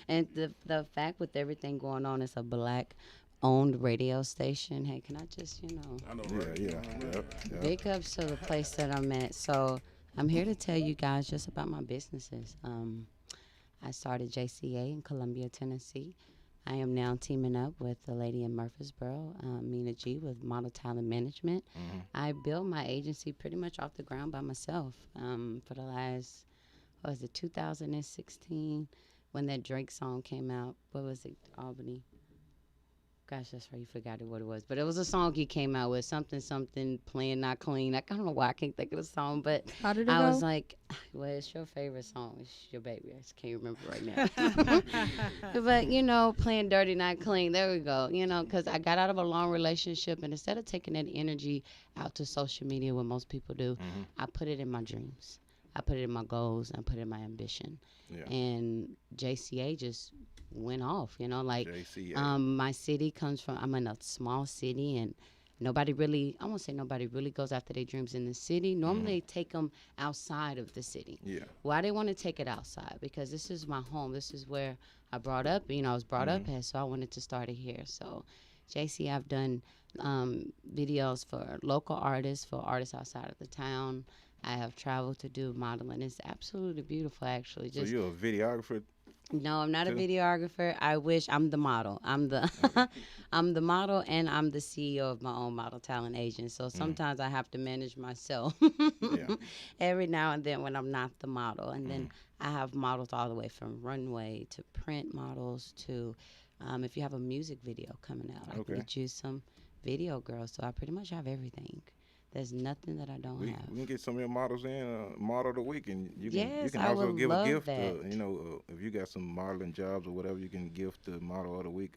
And the fact with everything going on, it's a black owned radio station. Hey, can I just, I know, Yeah, right? yeah, yep. big ups to the place that I'm at. So I'm here to tell you guys just about my businesses. I started JCA in Columbia, Tennessee. I am now teaming up with a lady in Murfreesboro, Mina G, with Model Talent Management. I built my agency pretty much off the ground by myself for the last, what was it, 2016, when that Drake song came out. What was it, Albany? Gosh, that's right. You forgot what it was. But it was a song he came out with, something, something, playing not clean. I don't know why I can't think of the song, but How did it I go? was like, well, it's your favorite song. It's your baby. I just can't remember right now. But, playing dirty, not clean. There we go. Because I got out of a long relationship, and instead of taking that energy out to social media, what most people do, I put it in my dreams. I put it in my goals. I put it in my ambition. Yeah. And JCA just went off, JCA. my city comes from, I'm in a small city, and I won't say nobody really goes after their dreams in the city. Normally they take them outside of the city. Yeah. Why they want to take it outside? Because this is my home. This is where I brought up, I was brought up at, so I wanted to start it here. So JC, I've done videos for local artists, for artists outside of the town. I have traveled to do modeling. It's absolutely beautiful, actually. So you're a videographer? No, I'm not a too? videographer. I wish. I'm the model. I'm the I'm the model, and I'm the CEO of my own model talent agent. So sometimes I have to manage myself Yeah. every now and then when I'm not the model. And then I have models all the way from runway to print models to if you have a music video coming out, I Okay. can get you some video girls. So I pretty much have everything. There's nothing that I don't We have. can get some of your models in model of the week, and you Yes, can I also would give a love gift. that. If you got some modeling jobs or whatever, you can gift the model of the week.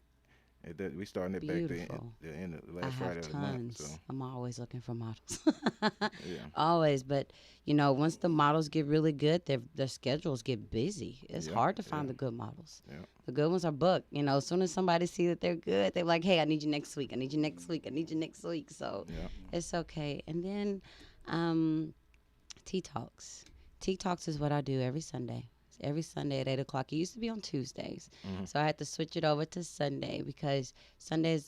We starting it back Beautiful. the end of I last Friday have of the month. tons. So I'm always looking for models. yeah, Always. But, once the models get really good, their schedules get busy. It's Yeah, hard to find yeah. the good models. Yeah. The good ones are booked. As soon as somebody see that they're good, they're like, hey, I need you next week. I need you next week. I need you next week. So yeah. it's okay. And then Tea Talks. Tea Talks is what I do every Sunday. It's every Sunday at 8 o'clock. It used to be on Tuesdays. So I had to switch it over to Sunday because Sunday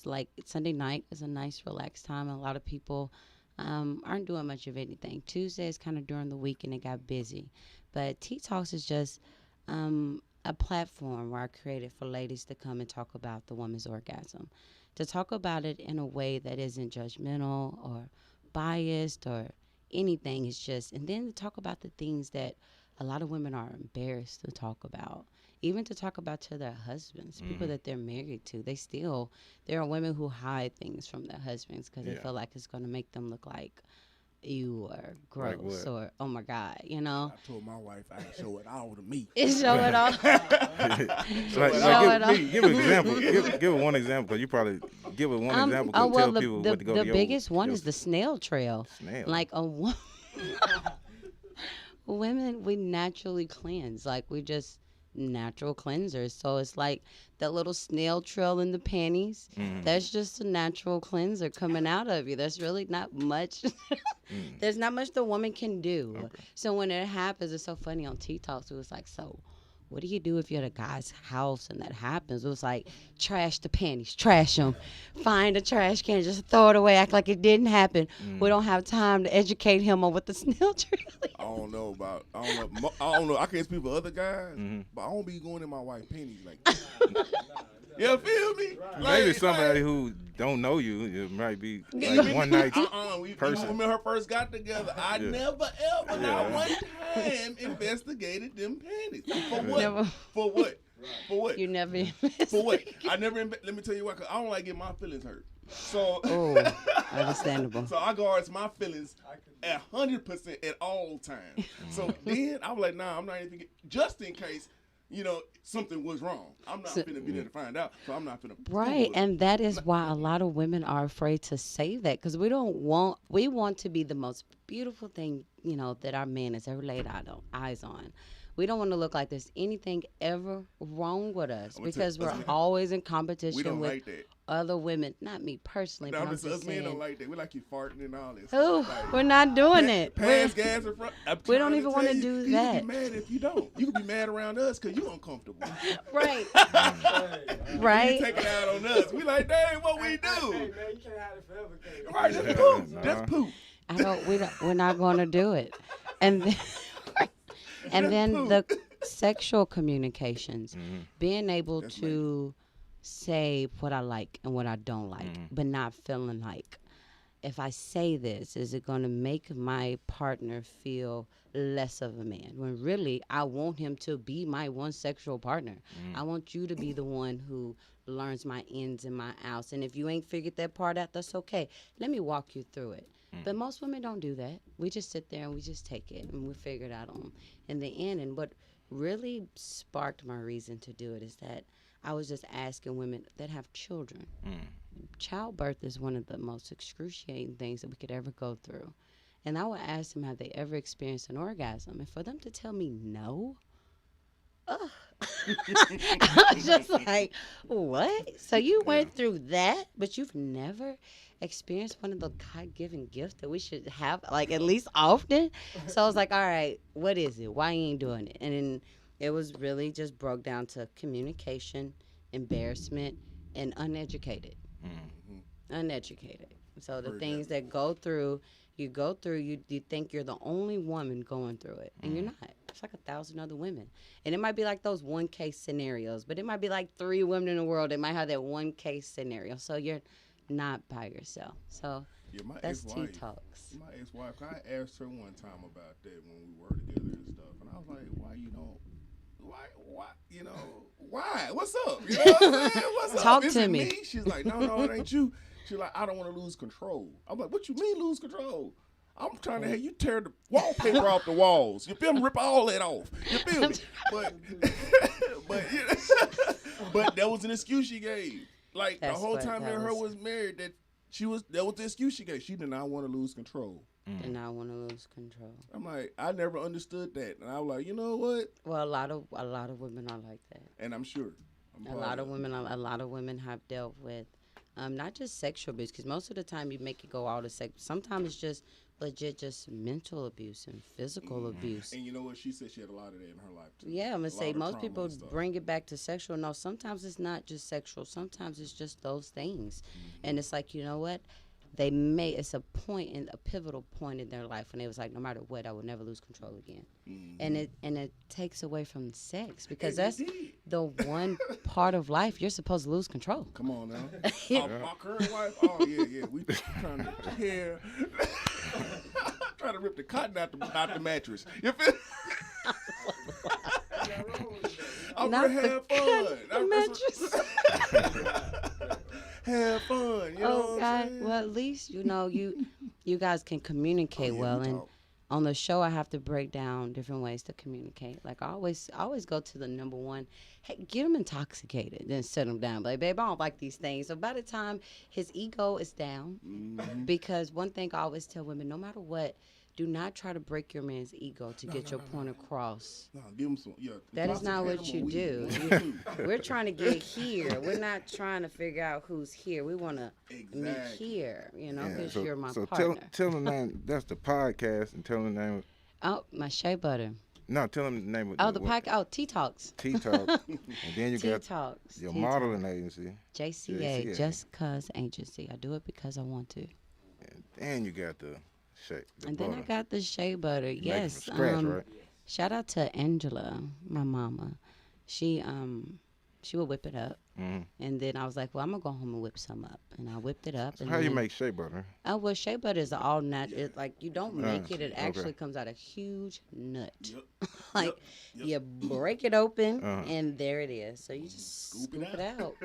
night is a nice relaxed time. And a lot of people aren't doing much of anything. Tuesday is kind of during the week and it got busy. But Tea Talks is just a platform where I created for ladies to come and talk about the woman's orgasm. To talk about it in a way that isn't judgmental or biased or anything. It's just, and then to talk about the things that a lot of women are embarrassed to talk about, even to talk about to their husbands, people that they're married to. There are women who hide things from their husbands because they Yeah. feel like it's going to make them look like ew or Like gross what? or oh my God, I told my wife I show it all to me. It's showing off. Like, Show it off. give an example. Give it one example, because you probably give it one example to well, tell people what to go the to biggest one your is the snail trail. snail. Like women, we naturally cleanse. Like we just natural cleansers. So it's like that little snail trail in the panties. That's just a natural cleanser coming out of you. There's really not much. There's not much the woman can do. Okay. So when it happens, it's so funny on Tea Talks. It was like, so what do you do if you're at a guy's house and that happens? It was like, trash the panties, trash them. Find a trash can, just throw it away, act like it didn't happen. We don't have time to educate him on what the snail trail is. I don't know. I don't know. I can't speak for other guys, but I don't be going in my wife's panties like that. You feel me? Maybe somebody who don't know you, it might be like one night person. When her first got together, I Yeah. never ever, not Yeah. one time, investigated them panties. For what? Never. For what? For what? You never. For what? I never. Let me tell you what. 'Cause I don't like getting my feelings hurt. So. Oh, understandable. So I guards my feelings 100% at all times. So then I was like, nah, I'm not even just in case, something was wrong. I'm not finna be there to find out. So I'm not finna. Right, and that is why a lot of women are afraid to say that because we want to be the most beautiful thing, that our man has ever laid eyes on. We don't want to look like there's anything ever wrong with us I'ma because tell- we're always in We competition don't with like that. other women. Not me personally, No, but I'm us just men don't saying. like that. We like you farting and all this. Ooh, Like, we're not doing it. pass gas in front. We don't even want to do You that. can be mad if you don't. You can be mad around us because you uncomfortable. Right. You Right. take it out on us. We like, dang, what we Hey, do? man, you can't have it forever, can you? Right, that's poop. Nah. That's poop. We're not going to do it. And then, and then the sexual communications, being able That's to say what I like and what I don't like, but not feeling like, if I say this, is it going to make my partner feel less of a man? When really, I want him to be my one sexual partner. I want you to be the one who learns my ins and my outs. And if you ain't figured that part out, that's okay. Let me walk you through it. But most women don't do that. We just sit there and we just take it and we figure it out on in the end. And what really sparked my reason to do it is that I was just asking women that have children. Childbirth is one of the most excruciating things that we could ever go through. And I would ask them, have they ever experienced an orgasm? And for them to tell me no, ugh. I was just like, what? So you went through that, but you've never experienced one of the God-given gifts that we should have, like at least often? So I was like, all right, what is it? Why you ain't doing it? And then it was really just broke down to communication, embarrassment, and uneducated. Uneducated. So the Heard things that you go through, you think you're the only woman going through it, and you're not. It's like 1,000 other women, and it might be like those one case scenarios, but it might be like 3 women in the world that might have that one case scenario. So you're not by yourself. So Yeah, my that's Tea ex-wife. Talks. My ex-wife, I asked her one time about that when we were together and stuff, and I was like, why you don't? Why? You know, why? What's up? You know what I'm saying? What's Talk up? Is to it me. She's like, no, it ain't you. She's like, I don't want to lose control. I'm like, what you mean lose control? I'm trying to have you tear the wallpaper off the walls. You feel me? Rip all that off. You feel me? But that was an excuse she gave. Like That's the whole what time me that and her was. was married, that was the excuse she gave. She did not want to lose control. Did not want to lose control. I'm like, I never understood that, and I was like, you know what? Well, a lot of women are like that. And I'm sure. A lot of women have dealt with not just sexual abuse, because most of the time you make it go all to sex. Sometimes it's just legit, just mental abuse and physical abuse. And you know what? She said she had a lot of that in her life too. Yeah, I'm gonna A say lot of most trauma people and stuff. bring it back to sexual. No, sometimes it's not just sexual. Sometimes it's just those things, and it's like, you know what? It's a pivotal point in their life when they was like, no matter what, I will never lose control again. And it takes away from sex, because And that's it did. the one part of life you're supposed to lose control. Come on now. My current wife, oh yeah, we trying to tear, trying to rip the cotton out the mattress. You feel? I'm Not gonna have the fun. mattress. Have fun. You know Oh what I'm God! saying? Well, at least you guys can communicate yeah, well, we and talk. on the show I have to break down different ways to communicate. Like I always go to the number one. Hey, get him intoxicated, then sit him down. Like, babe, I don't like these things. So by the time his ego is down, because one thing I always tell women, no matter what, do not try to break your man's ego to get your point across. No, give him some. Yeah, That is not what you do. We're trying to get here. We're not trying to figure out who's here. We want to meet Exactly. here, because so, you're my so partner. tell them the name. That's the podcast, and tell them the name. Oh, my shea butter. No, tell them the name of Oh, the podcast. Oh, Tea Talks. Tea Talk. And then you Tea got Talks. your Tea modeling Talks. agency. JCA, JCA. Just Cuz Agency. I do it because I want to. And you got the shake. And then I got the shea butter. You make it Yes. from scratch, right? Shout out to Angela, my mama. She would whip it up. And then I was like, well, I'm going to go home and whip some up. And I whipped it up. So and how you then- make shea butter? Oh, well, shea butter is all natural. Like, you don't make it. It okay. actually comes out a huge nut. Yep. Like, Yep. you break it open, and there it is. So you just Scoop scoop it it out.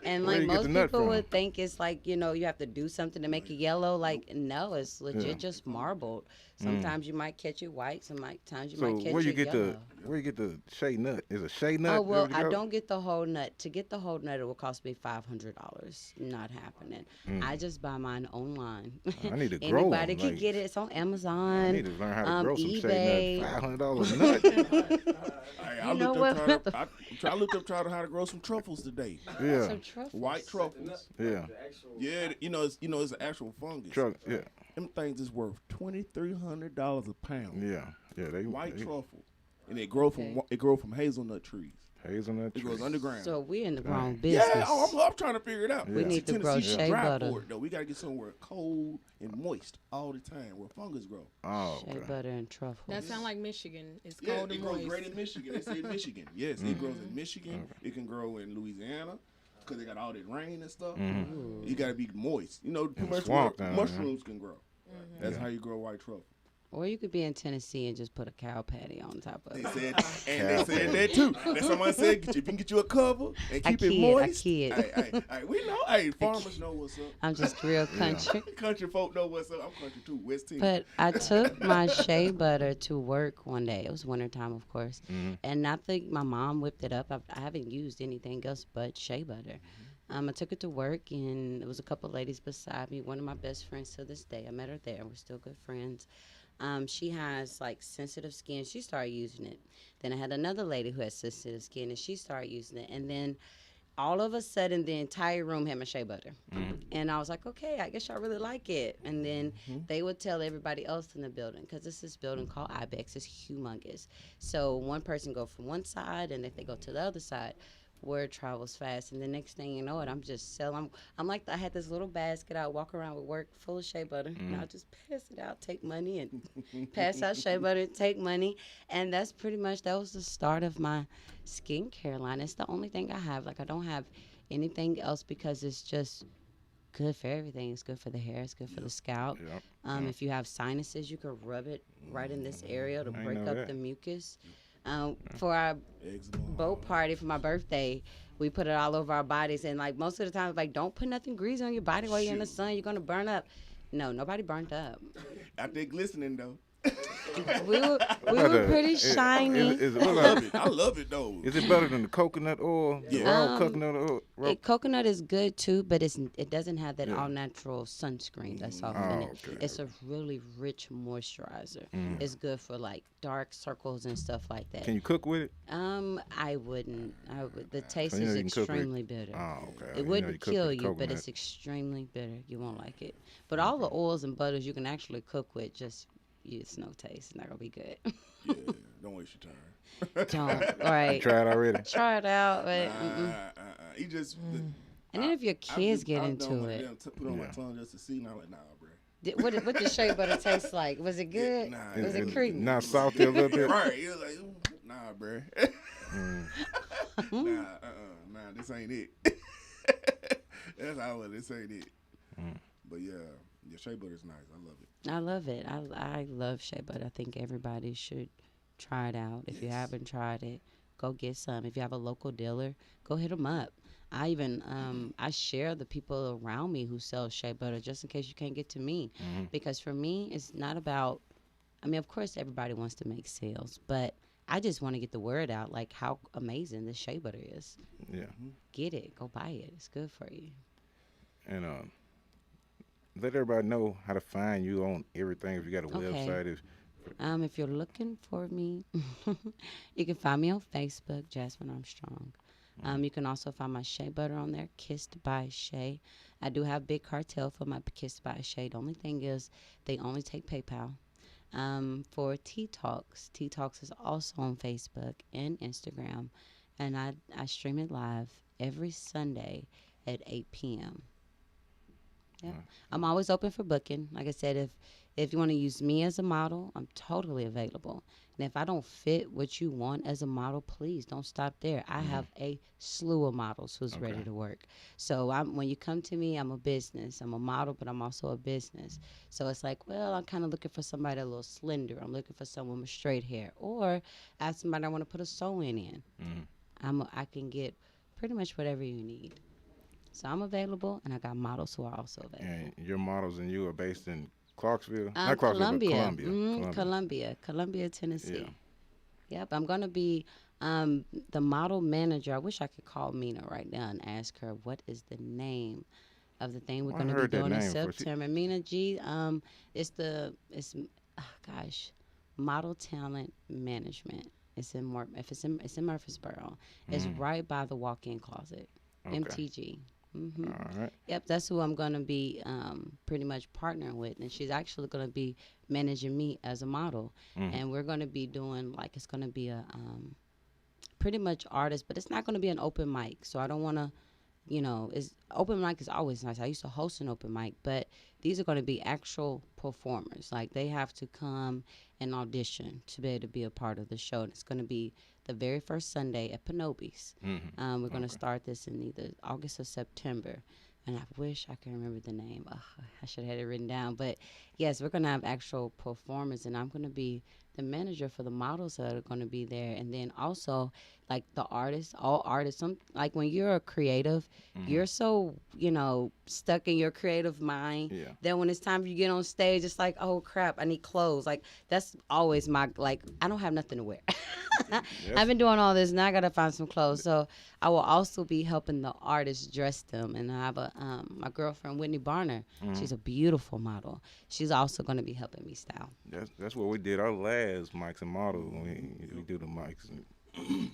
And, Where like, you get most the nut people from? would think it's like, you have to do something to make it yellow. Like, no, it's legit just marbled. Sometimes you might catch it white. Sometimes you So might catch where you it get yellow. where you get the shea nut? Is it shea nut? Oh, well, There we I go. don't get the whole nut. To get the whole holding that it will cost me $500. Not happening. I just buy mine online. I need to grow Anybody them. can get it. It's on Amazon. I need to learn how to grow some eBay. shade nut. $500 nut. Hey, You know what? I looked up trying to how to grow some truffles today. Yeah. Some truffles. White truffles. Yeah. Yeah, it's an actual fungus. Yeah. Them things is worth $2,300 a pound. Yeah. Yeah. White truffle, and it grow from hazelnut trees. Hazelnut It tree. goes underground. So we're in the wrong business. Yeah, I'm trying to figure it out. We need to grow Tennessee's shea dry butter. for it, though. We gotta get somewhere cold and moist all the time where fungus grow. Oh, Shea okay. butter and truffles. That sound like Michigan. It's Yeah, cold it and grows moist. great in Michigan. They say Michigan. Yes, it grows in Michigan. It can grow in Louisiana because they got all that rain and stuff. You gotta be moist. Pretty much swamp where down mushrooms can grow. That's how you grow white truffle. Or you could be in Tennessee and just put a cow patty on top of They it. said that too. That somebody said if you can get you a cover and keep it moist. kid. Hey, we know. Hey, farmers know what's up. I'm just real country. Country folk know what's up. I'm country too. West Tennessee. But I took my shea butter to work one day. It was wintertime, of course. And I think my mom whipped it up. I haven't used anything else but shea butter. I took it to work, and there was a couple ladies beside me. One of my best friends to this day. I met her there. We're still good friends. She has like sensitive skin. She started using it. Then I had another lady who had sensitive skin, and she started using it. And then all of a sudden, the entire room had my shea butter. And I was like, okay, I guess y'all really like it. And then they would tell everybody else in the building, because it's this building called Ibex. It's humongous. So one person go from one side, and if they go to the other side, word travels fast. And the next thing you know it, I'm just selling. I'm like, I had this little basket. I walk around with work full of shea butter, and I'll just pass it out, take money, and pass out shea butter, take money. And that's pretty much, that was the start of my skincare line. It's the only thing I have. Like, I don't have anything else, because it's just good for everything. It's good for the hair. It's good for the scalp. If you have sinuses, you can rub it right in this area to break up the mucus. For our boat party for my birthday, we put it all over our bodies, and like most of the time, like, don't put nothing greasy on your body while you're in the sun. You're gonna burn up. No, nobody burnt up. Out there glistening though. We were pretty shiny. I love it though. Is it better than the coconut oil? Yeah. The raw coconut oil? Coconut is good too, but it doesn't have that all natural sunscreen that's off in it. Okay. It's a really rich moisturizer. It's good for like dark circles and stuff like that. Can you cook with it? I wouldn't. The taste you know is you can cook with it? extremely bitter. Oh, okay. It wouldn't kill you, but coconut. it's extremely bitter. You won't like it. But all the oils and butters you can actually cook with, just it's no taste. It's not gonna be good. Yeah, don't waste your time. Don't. All right. You tried already? Try it out, but You just. and then if your kids get into it, Put on my tongue just to see, and I'm like, nah, bro. what the shea butter taste like? Was it good? Nah, Was it creamy? Not salty a little bit? Right. He was like, nah, bro. Nah, this ain't it. That's how this ain't it. But yeah, your shea butter's nice. I love it. I love it. I love shea butter. I think everybody should try it out. If you haven't tried it, go get some. If you have a local dealer, go hit them up. I even I share the people around me who sell shea butter, just in case you can't get to me. Because for me, it's not about, I mean, of course everybody wants to make sales, but I just want to get the word out, like how amazing this shea butter is. Yeah. Get it. Go buy it. It's good for you. And let everybody know how to find you on everything. If you got a website. If you're looking for me, you can find me on Facebook, Jasmine Armstrong. You can also find my shea butter on there, Kissed by Shea. I do have Big Cartel for my Kissed by Shea. The only thing is they only take PayPal. For Tea Talks is also on Facebook and Instagram. And I stream it live every Sunday at 8 p.m. Yep. I'm always open for booking. Like I said, if you want to use me as a model, I'm totally available. And if I don't fit what you want as a model, please don't stop there. I have a slew of models who's ready to work. So when you come to me, I'm a business. I'm a model, but I'm also a business. So it's like, well, I'm kind of looking for somebody a little slender. I'm looking for someone with straight hair. Or I have somebody I want to put a sew-in in. I can get pretty much whatever you need. So I'm available, and I got models who are also available. And your models and you are based in Clarksville? Not Clarksville, Columbia. but Columbia. Columbia, Tennessee. Yeah. Yep, I'm going to be The model manager, I wish I could call Mina right now and ask her what is the name of the thing we're I going to be heard that doing in name before. September. Mina G, it's oh gosh, Model Talent Management. It's in it's in Murfreesboro. It's right by the walk-in closet. Okay. MTG. All right. Yep, that's who I'm gonna be pretty much partnering with, and she's actually gonna be managing me as a model, and we're gonna be doing like it's gonna be a pretty much artist, but it's not gonna be an open mic. So I don't wanna, it's open mic is always nice. I used to host an open mic, but these are gonna be actual performers. Like they have to come and audition to be able to be a part of the show, and it's gonna be the very first Sunday at Panobi's. We're going to start this in either August or September. And I wish I could remember the name. I should have had it written down. But, yes, we're going to have actual performers, and I'm going to be the manager for the models that are going to be there. And then also, like, the artists, all artists. Like, when you're a creative, you're so, stuck in your creative mind that when it's time for you to get on stage, it's like, oh, crap, I need clothes. Like, that's always my, like, I don't have nothing to wear. I've been doing all this, and I got to find some clothes. So I will also be helping the artists dress them. And I have my girlfriend, Whitney Barner. She's a beautiful model. She's also going to be helping me style. That's what we did our last mics and models when we do the mics. And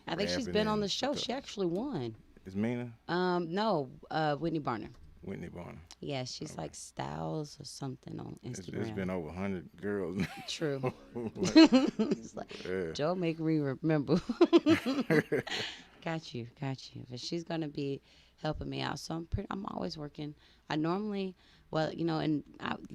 I think she's been on the show. She actually won. Is Mina? No, Whitney Barner. Whitney Barner. Yeah, she's like Styles or something on Instagram. It's been over 100 girls. True. It's like, Joe, make me remember. Got you. But she's gonna be helping me out, so I'm always working. I normally, and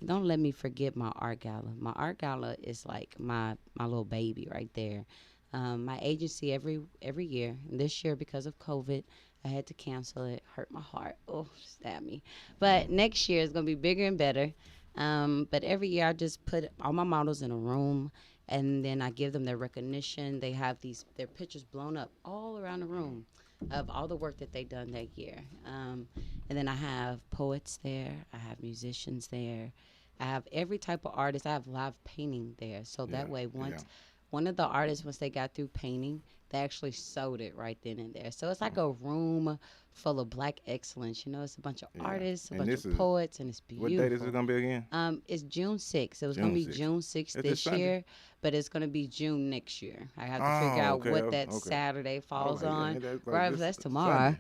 don't let me forget my art gala. My art gala is like my little baby right there. My agency every year. And this year, because of COVID, I had to cancel it. Hurt my heart. Oh, stab me. But next year is going to be bigger and better. But every year I just put all my models in a room, and then I give them their recognition. They have their pictures blown up all around the room of all the work that they've done that year. And then I have poets there. I have musicians there. I have every type of artist. I have live painting there. So that way, one of the artists, once they got through painting, they actually sold it right then and there. So it's like a room full of black excellence. It's a bunch of artists, a bunch of poets, and it's beautiful. What date is it going to be again? It's June 6th. It was going to be June 6th this year, but it's going to be June next year. I have to figure out what that Saturday falls on. That's tomorrow.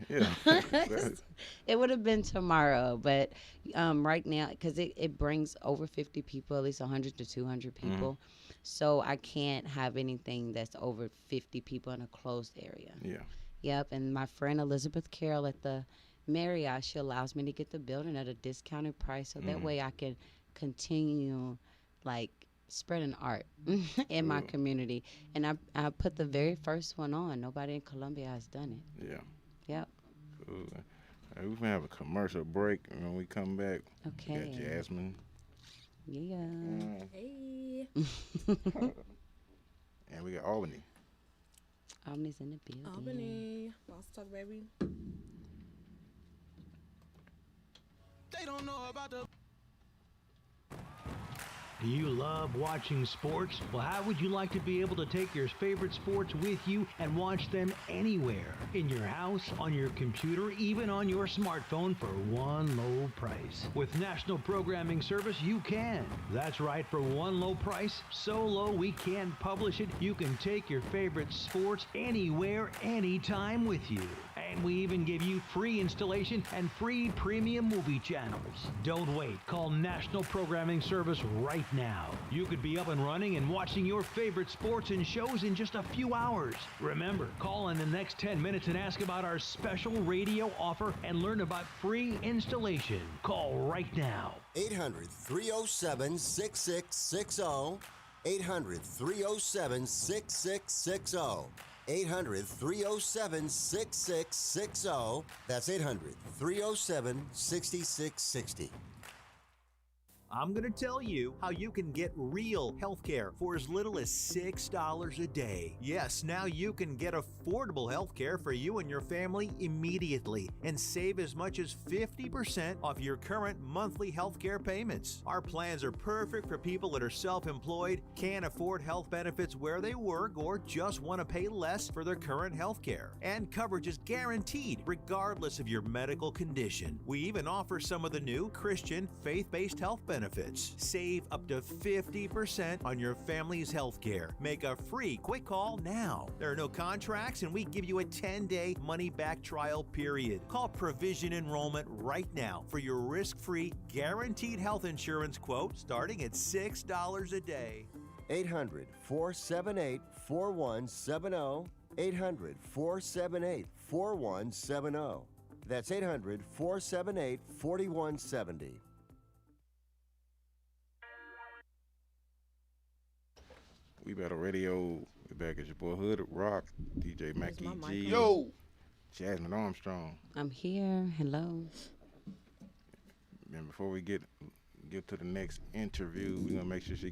It would have been tomorrow, but right now, because it brings over 50 people, at least 100 to 200 people. So I can't have anything that's over 50 people in a closed area. Yeah. Yep. And my friend Elizabeth Carroll at the Marriott, she allows me to get the building at a discounted price. So that way I can continue, like, spreading art in my community. And I put the very first one on. Nobody in Columbia has done it. Yeah. Yep. Cool. We're going to have a commercial break. And when we come back, we got Jasmine. Yeah. Hey. And we got Albany. Albany's in the building. Albany. Boss Talk, baby. They don't know about the... Do you love watching sports? Well, how would you like to be able to take your favorite sports with you and watch them anywhere? In your house, on your computer, even on your smartphone for one low price. With National Programming Service, you can. That's right, for one low price, so low we can't publish it, you can take your favorite sports anywhere, anytime with you. And we even give you free installation and free premium movie channels. Don't wait. Call National Programming Service right now. You could be up and running and watching your favorite sports and shows in just a few hours. Remember, call in the next 10 minutes and ask about our special radio offer and learn about free installation. Call right now. 800-307-6660. 800-307-6660. 800-307-6660. That's 800-307-6660. I'm going to tell you how you can get real healthcare for as little as $6 a day. Yes, now you can get affordable healthcare for you and your family immediately and save as much as 50% off your current monthly healthcare payments. Our plans are perfect for people that are self-employed, can't afford health benefits where they work, or just want to pay less for their current healthcare. And coverage is guaranteed regardless of your medical condition. We even offer some of the new Christian faith-based health benefits. Save up to 50% on your family's health care. Make a free quick call now. There are no contracts, and we give you a 10-day money-back trial period. Call Provision Enrollment right now for your risk-free, guaranteed health insurance quote starting at $6 a day. 800-478-4170. 800-478-4170. That's 800-478-4170. WeeBattle Radio. We're back at your boy Hood Rock, DJ Mackie G. Yo! Jasmine Armstrong. I'm here. Hello. And before we get to the next interview, we're gonna make sure she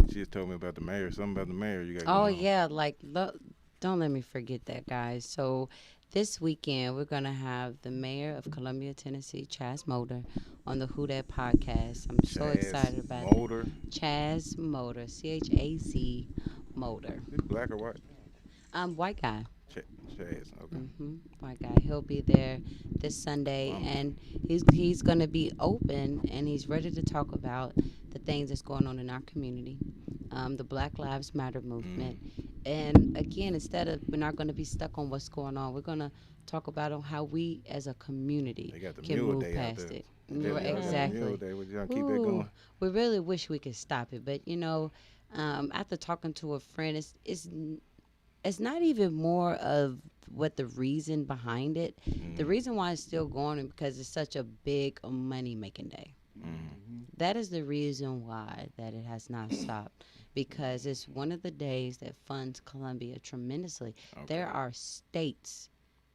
just told me about the mayor. Something about the mayor you got going on. Yeah, don't let me forget that, guys. So this weekend we're gonna have the mayor of Columbia, Tennessee, Chaz Moulder, on the Who Dat podcast. I'm so excited about it. Chaz Moulder, CHAZ Moulder. Is he black or white? White guy. Chaz, okay. White guy. He'll be there this Sunday, and he's going to be open, and he's ready to talk about the things that's going on in our community, the Black Lives Matter movement. And again, we're not going to be stuck on what's going on. We're going to talk about how we as a community can move past it. Exactly. Mule Day. We're going to keep that going. We really wish we could stop it, but after talking to a friend, it's not even more of what the reason behind it. The reason why it's still going is because it's such a big money-making day. That is the reason why that it has not stopped, because it's one of the days that funds Columbia tremendously. Okay. There are states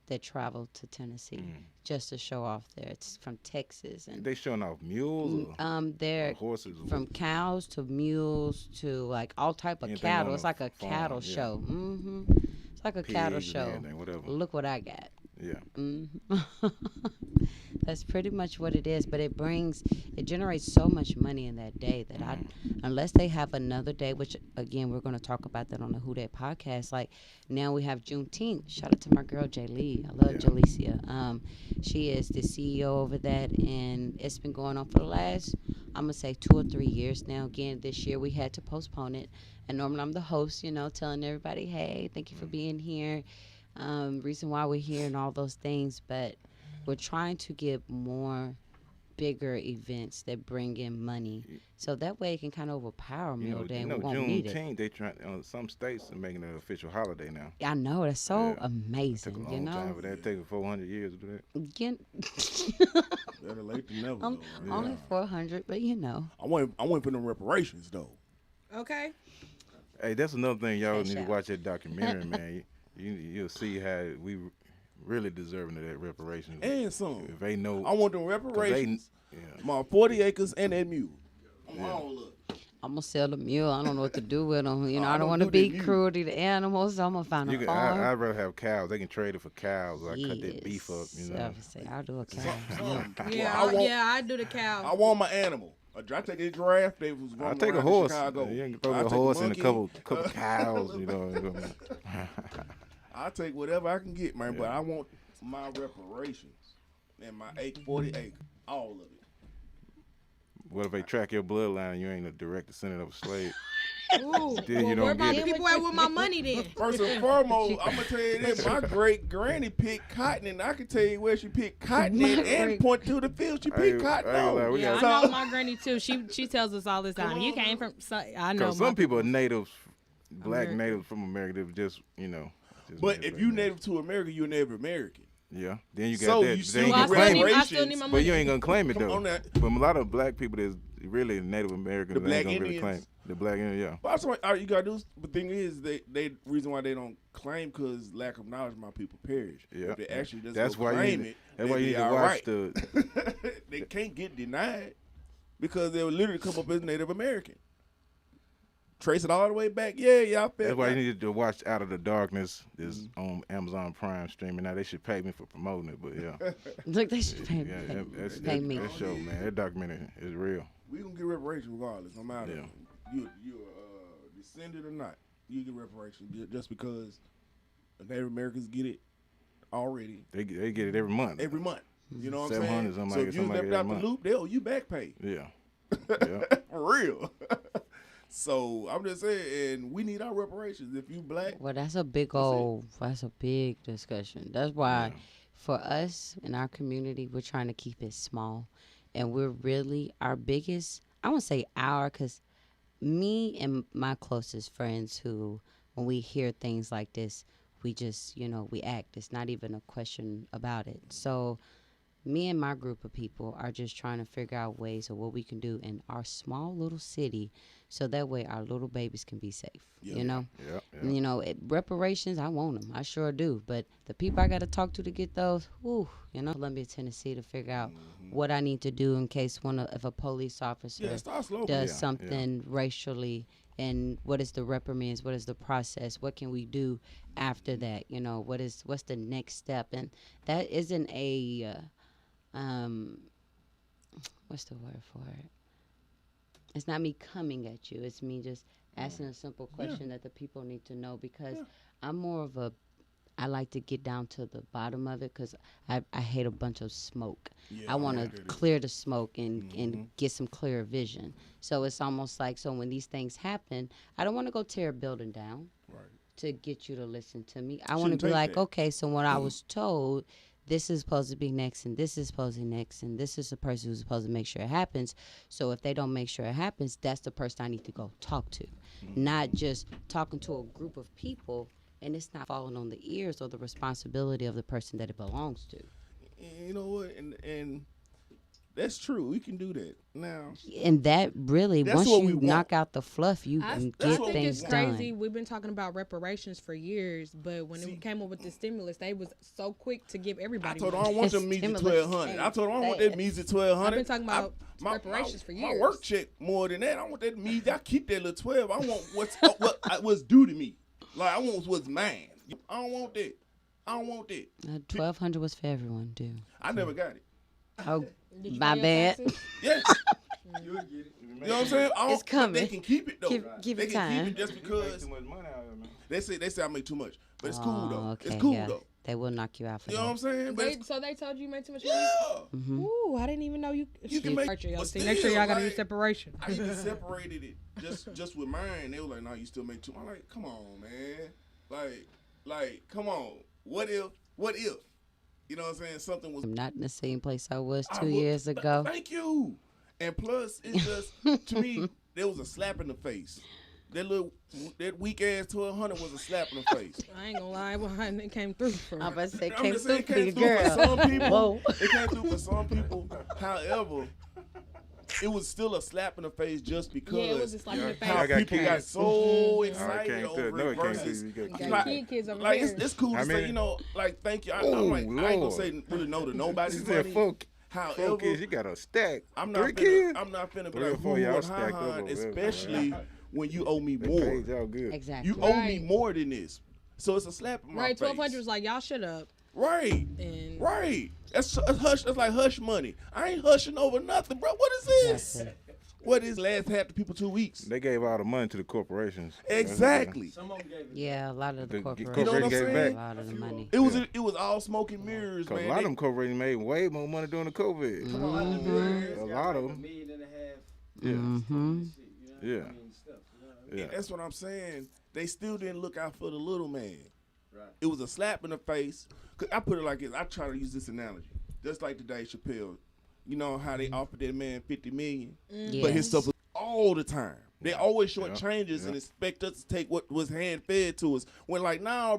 that travel to Tennessee just to show off there. It's from Texas. And they showing off mules they're or horses? From cows to mules to like all type of cattle. It's like a cattle show. It's like a cattle show. Look what I got. Yeah. That's pretty much what it is, but it generates so much money in that day that unless they have another day, which again we're going to talk about that on the Who Dat podcast. Like now we have Juneteenth. Shout out to my girl Jay Lee. I love Jalecia. She is the CEO over that, and it's been going on for the last, I'm gonna say 2 or 3 years now. Again, this year we had to postpone it, and normally I'm the host, telling everybody, hey, thank you for being here. Reason why we're here and all those things, but we're trying to get more bigger events that bring in money, so that way it can kind of overpower Mule Day, and we won't need it. Juneteenth, they try. Some states are making it an official holiday now. I know, that's so amazing. It took a long time for that. It took 400 years to do that. Better late than never. Only 400, but I went for them reparations though. Okay. Hey, that's another thing y'all need to watch that documentary, man. You'll see how we really deserving of that reparations. And some. If they know, I want them reparations. My 40 acres and that mule. I'm gonna sell the mule. I don't know what to do with them. I don't want to be cruelty to animals, so I'm gonna find a farm. I'd rather have cows. They can trade it for cows. Or cut that beef up. I'll do a cow. I do the cow. I want my animal. I take a giraffe. They was I'll take a horse. Chicago. You can throw a horse and a couple cows. I'll take whatever I can get, man. But I want my reparations and my 40 acres, all of it. What if they track your bloodline and you ain't a direct descendant of a slave? Ooh, where my people at with my money then? First and foremost, I'm gonna tell you this: my great granny picked cotton, and I can tell you where she picked cotton and point to the field she picked cotton on. I know my granny too. She tells us all the time. You came from. I know. Some people are natives, black natives from America. They just But if you native to America, you're Native American. Yeah, then you got that. You still need but you ain't gonna claim it though. But a lot of black people that's really Native Americans, the black ain't gonna Indians. really claim the black Indians. Yeah. But that's what you gotta do. The thing is, they reason why they don't claim because lack of knowledge. My people perish. Yeah. If they actually That's why you need to watch the. They can't get denied. because they would literally come up as Native American. Trace it all the way back. Yeah, I felt That's why you needed to watch Out of the Darkness. Is on Amazon Prime streaming now. They should pay me for promoting it, but yeah. Look, they should pay me. Pay me. That show, man, that documentary is real. We gonna get reparations regardless, no matter you're descended or not. You get reparations just because Native Americans get it already. They get it every month. Every month. You know what I'm 700 saying? So if you left out the loop, they owe you back pay. Yeah. For real. So I'm just saying, and we need our reparations. If you black, well, that's a big discussion. That's why, for us in our community, we're trying to keep it small, and we're really our biggest. I won't say because me and my closest friends, who when we hear things like this, we just we act. It's not even a question about it. So me and my group of people are just trying to figure out ways of what we can do in our small little city, so that way our little babies can be safe. Reparations, I want them, I sure do, but the people I got to talk to get those, Columbia, Tennessee, to figure out what I need to do in case if a police officer does something racially, and what is the reprimands, what is the process, what can we do after that, what's the next step. And that isn't a what's the word for it? It's not me coming at you. It's me just asking a simple question that the people need to know, because I'm more of I like to get down to the bottom of it, because I hate a bunch of smoke. I want to clear the smoke and get some clearer vision. So it's almost like, so when these things happen, I don't want to go tear a building down to get you to listen to me. I want to be like, okay, so when I was told this is supposed to be next, and this is supposed to be next, and this is the person who's supposed to make sure it happens. So if they don't make sure it happens, that's the person I need to go talk to, not just talking to a group of people, and it's not falling on the ears or the responsibility of the person that it belongs to. You know what? And that's true. We can do that now. And that really, once you knock out the fluff, you can get things done. I think it's crazy. We've been talking about reparations for years, but when it came up with the stimulus, they was so quick to give everybody. I told them I don't want them measly 1,200. I told them I don't want that measly 1,200. I've been talking about reparations for years. My work check more than that. I want that measly. I keep that little 12. I want what's due to me. Like, I want what's mine. I don't want that. 1,200 was for everyone, dude. I never got it. Oh, my bad. Yes. You'll get it. You know what I'm saying? It's coming. They can keep it though. Give they it can time. keep it just because too much money out of it, man. They say I make too much, but it's cool though. Okay, it's cool though. They will knock you out for that. You know what I'm saying? So they told you made too much money? Yeah. Mm-hmm. Ooh, I didn't even know you can make. See, next year y'all gotta do separation. I even separated it just with mine. They were like, "No, you still make too." I'm like, "Come on, man. Like, come on. What if? You know what I'm saying? Something was. I'm not in the same place I was 2 years ago. Thank you. And plus, it's just to me, there was a slap in the face. That weak ass 1,200 was a slap in the face. I ain't gonna lie, it came through for me. I'm about to say, I'm came just through saying, for you, it came through girl. for some people. Whoa. It came through for some people. However, it was still a slap in the face just because it was a slap in the face. how people got so excited over it versus kids over like here. it's cool to say, like, thank you. I'm like, I ain't gonna say really no to nobody's money. However, kids, you got a stack. I'm not finna be like, who and ha, especially when you owe me more. Exactly. You owe me more than this. So it's a slap in my face. 1,200 was like, y'all shut up. Right. That's hush. That's like hush money. I ain't hushing over nothing, bro. What is this? What is last half the people 2 weeks? They gave all the money to the corporations. Exactly. Yeah, a lot of the corporations. You know what I'm gave saying? A lot of the money. It was all smoke and mirrors, man. A lot of them corporations made way more money during the COVID. Mm-hmm. A lot of them. Mm-hmm. Yeah. And that's what I'm saying. They still didn't look out for the little man. Right. It was a slap in the face. Cause I put it like this. I try to use this analogy. Just like today, Chappelle. You know how they offered that man $50 million? Yes. But his stuff was all the time. They always short changes and expect us to take what was hand fed to us. When like, nah, bro.